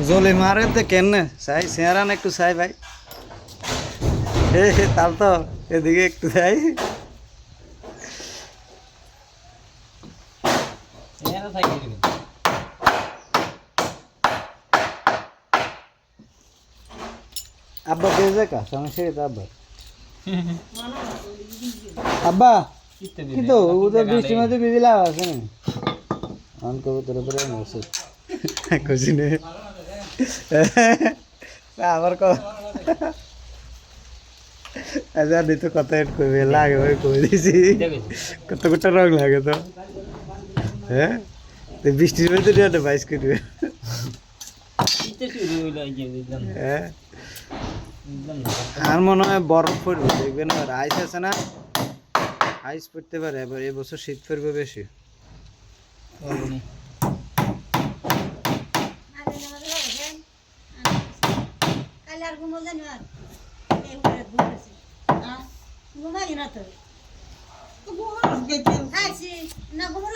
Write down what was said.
জলে মারে তো কেন চাই চেহারান একটু চাই ভাই তার তো এদিকে একটু চাই আব্বা বেজে কা সমস্যা এটা আব্বা আব্বা কি তো উদর বৃষ্টি মধ্যে বিজিলা আছে না অন করবো তোর উপরে বসে খুশি নেই আবার আচ্ছা নি তো কত এড করবে লাগে ভাই কই দিছি কত কত রং লাগে তো হ্যাঁ তো বৃষ্টির মধ্যে এটা বাইস করবে হ্যাঁ আর মনে হয় বরফ পড়বে দেখবেন আর আইস আছে না আইস পড়তে পারে এবার এবছর শীত পড়বে বেশি ঘুমাই না তো না ঘুমো